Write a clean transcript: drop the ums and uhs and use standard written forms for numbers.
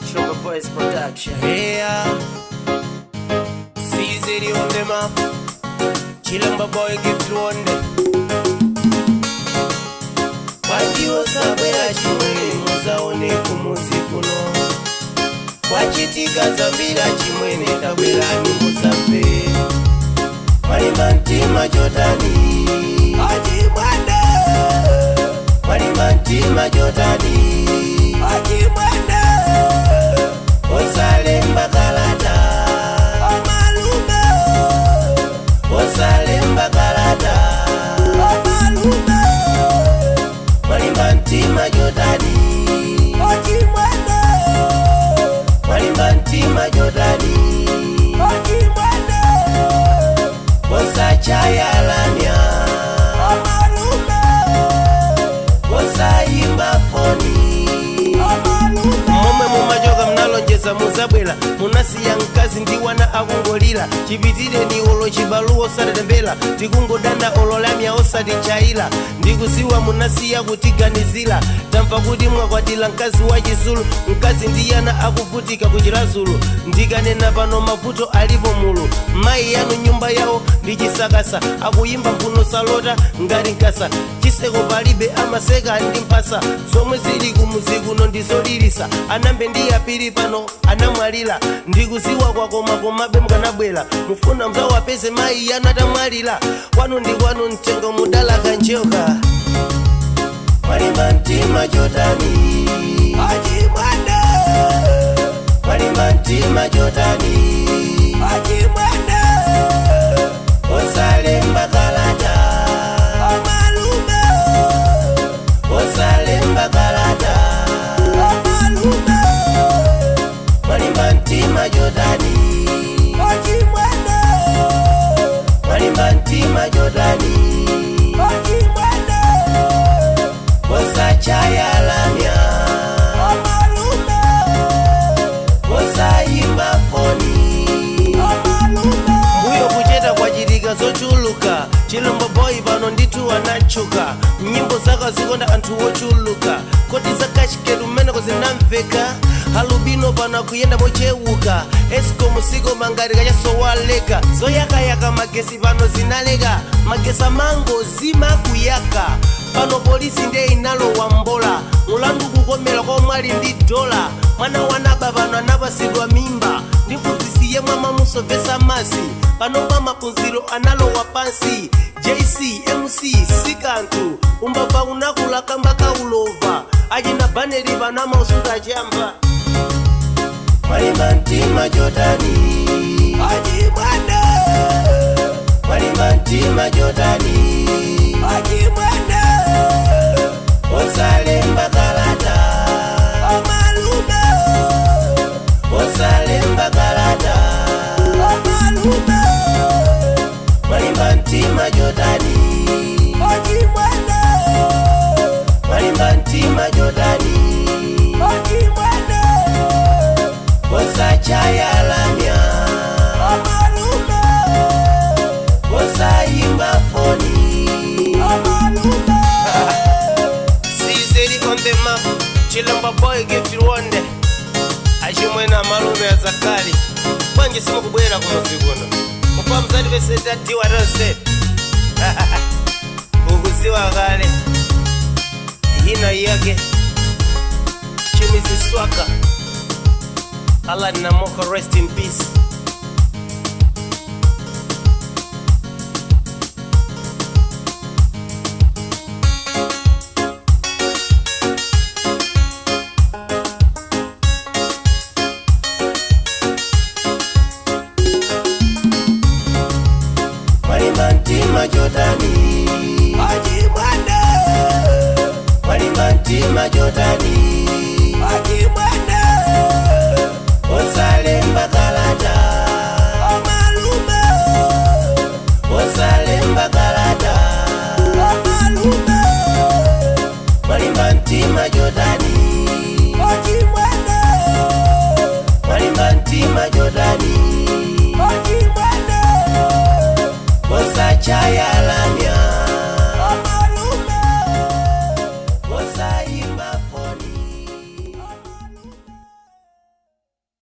Sugar Boys Production. Yeah, CZ on them up. Chilamba boy gift one day. Wakiosabela chimwe muzaone kumusikuno. Wachitika zambira chimwene tabelani musafe. Malimantima Jordani Ajimwanda. Malimantima Jordani Ajimwanda. Osale mbakalata Amalume. Osale mbakalata Amalume. Malimantima Jordani Ajimwanda. Malimantima Jordani Ajimwanda. Osa chayalamya Amalume. Osa imba foni Amalume. Mome mumajoga mnalonjeza muzabwela. Munasiya nkazi ndiwana akungolira. Chipitire ni olo chibalu osadembela. Tikungodanda ololamya osadichaila. Ndikuziwa munasiya kutiganizila. Tamva kuti mwakwatila nkazi wa chizulu. Nkazi ndiyana akuvutika kuchilazulu. Ndikanena pano mavuto alipo mulu. Mai yanu nyumba yawo ndichisakasa. Akuyimba mpuno salota ngati nkasa. Chiseko palibe amaseka ndi mpasa. Zomwe zili kumuzikuno ndizolilisa. Anambe ndi apiri pano anamwalira. Ndikuziwa kwakomakomabe mkanabwera. Mufuna mzawapeze mai yanu atamwalira. Kwanu ndi kwanu mtengo mudala kanjoka. Malimantima Jordani Ajimwanda. Malimantima Jordani Ajimwanda. Osale mbakalata Amalume. Osale mbakalata Amalume. Malimantima Jordani Ajimwanda. Malimantima Jordani Ajimwanda. Osa chayalamya Amalume. Osa imba foni Amalume. Mbuyo kucheta kwa chilika zochuluka. Chilombo boy pano nditu anachuka. Nyimbo zaka zikonda anthu wochuluka. Koti zakachiketu meneko zinamveka. Halubino pano kuyenda mochewuka. Esko musiko mangari kachasowaleka. Zoyakayaka magesi pano zinaleka. Magesa mango zima kuyaka. Pano polisi nde inalowa mbola. Mulandu kukomela kwa mwali ndi dola. Mwana wanaba pano anapasidwa mimba. Ndimphunzisiye mwama musovesa masi. Pano pa mapunziro analowa pansi. JC, MC, sikantu. Umbava unakula kamba kaulova. Ajina baneri panama usuda jamba. Malimantima Jordani Ajimwanda. Malimantima Jordani Ajimwanda. Osale mbakalata Amalume. Osale mbakalata Amalume. Malimantima Jordani Ajimwanda. Malimantima Jordani Ajimwanda. Osa chayalamya Amalume. Osa imba foni Amalume. CZ on the map. Chilamba boy give you one day. Ajimwena Amalume azakali. Kwange simu kubwera kumuzikuno. Mufamu zadi beseta diwa rose. Ukuziwa kale. Hina yake Chimizi Swaka. Allah Namoka, rest in peace. Malimantima Jordani Ajimwanda. Malimantima Jordani